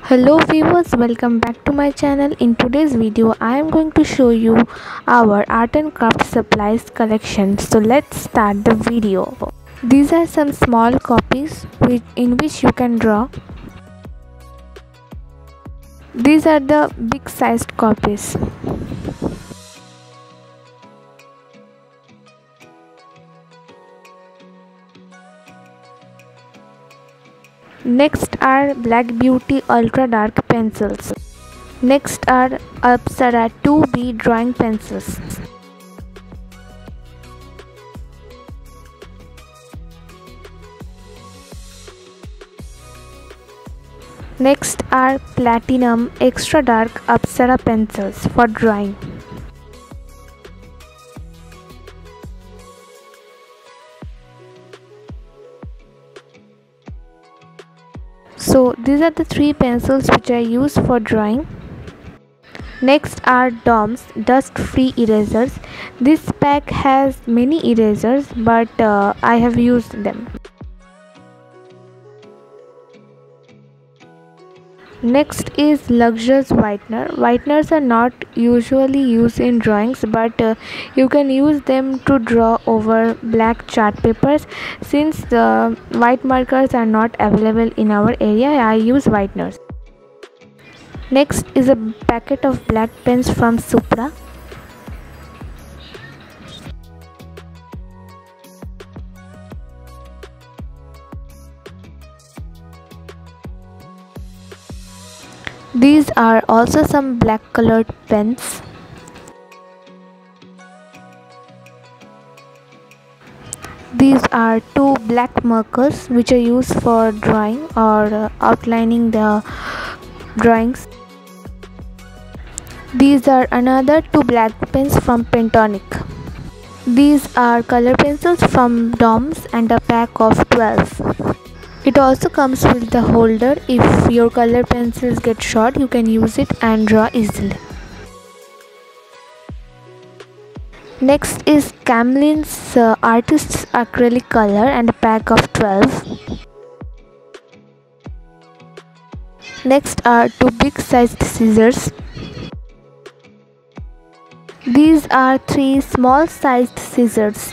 Hello viewers, welcome back to my channel. In today's video I am going to show you our art and craft supplies collection. So let's start the video. These are some small copies in which you can draw. These are the big sized copies. Next are Black Beauty Ultra Dark pencils. Next are Apsara 2B drawing pencils. Next are Platinum Extra Dark Apsara pencils for drawing. So these are the three pencils which I use for drawing. Next are DOMS dust free erasers. This pack has many erasers but I have used them. Next is Luxurious whitener. Whiteners are not usually used in drawings but you can use them to draw over black chart papers. Since the white markers are not available in our area, I use whiteners. Next is a packet of black pens from Supra. These are also some black colored pens. These are two black markers which are used for drawing or outlining the drawings. These are another two black pens from Pentonic. These are color pencils from DOMS and a pack of 12. It also comes with the holder. If your color pencils get short, you can use it and draw easily. Next is Camlin's Artist's Acrylic Color and a pack of 12. Next are two big sized scissors. These are three small sized scissors.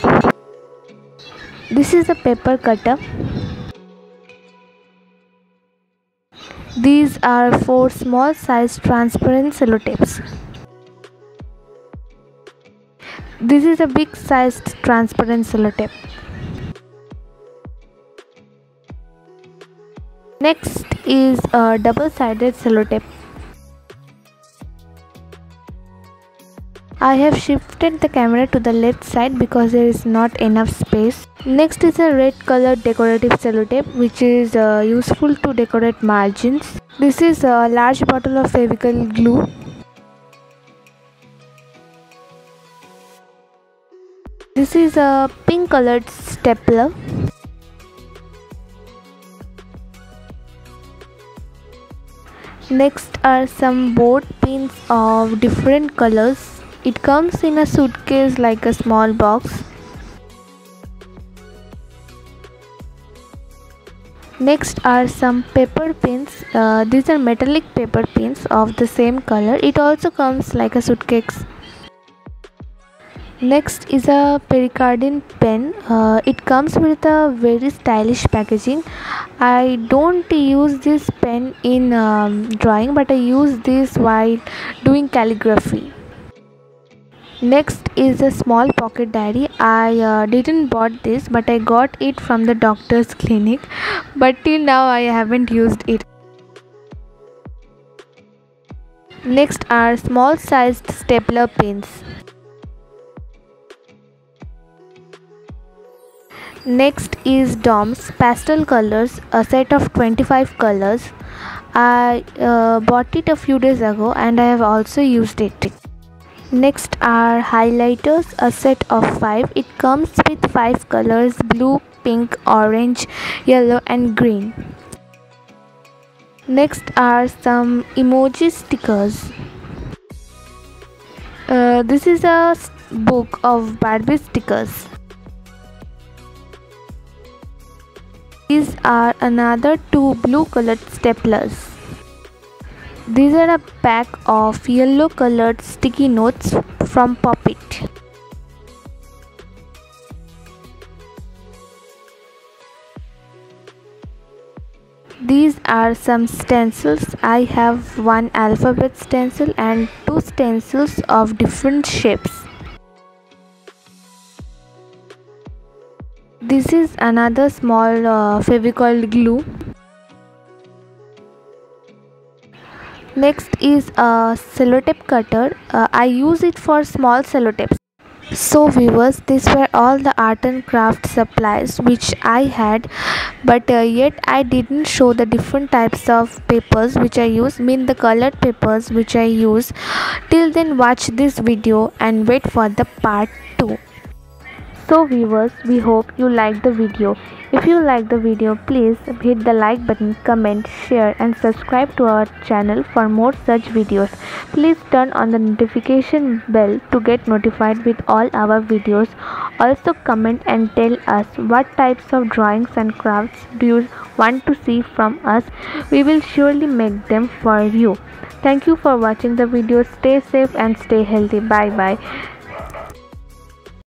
This is a paper cutter. These are four small sized transparent sellotapes. This is a big sized transparent sellotape. Next is a double sided sellotape. I have shifted the camera to the left side because there is not enough space. Next is a red colored decorative sellotape which is useful to decorate margins. This is a large bottle of Fevicol glue. This is a pink colored stapler. Next are some board pins of different colors. It comes in a suitcase like a small box. Next are some paper pins. These are metallic paper pins of the same color. It also comes like a suitcase. Next is a Pericardin pen. It comes with a very stylish packaging. I don't use this pen in drawing but I use this while doing calligraphy. Next is a small pocket diary. I didn't bought this but I got it from the doctor's clinic, but till now I haven't used it. Next are small sized stapler pins. Next is DOMS pastel colors, a set of 25 colors. I bought it a few days ago and I have also used it. Next are highlighters, a set of 5. It comes with 5 colors: blue, pink, orange, yellow and green. Next are some emoji stickers. This is a book of Barbie stickers. These are another two blue colored staplers. These are a pack of yellow colored sticky notes from Pop-It. These are some stencils. I have one alphabet stencil and two stencils of different shapes. This is another small Fevicol glue. Next is a sellotape cutter. I use it for small sellotapes. So viewers, these were all the art and craft supplies which I had, but yet I didn't show the different types of papers which I use, mean the colored papers which I use. Till then, watch this video and wait for the part 2. So viewers, we hope you liked the video. If you like the video, please hit the like button, comment, share and subscribe to our channel for more such videos. Please turn on the notification bell to get notified with all our videos. Also comment and tell us what types of drawings and crafts do you want to see from us. We will surely make them for you. Thank you for watching the video. Stay safe and stay healthy. Bye bye.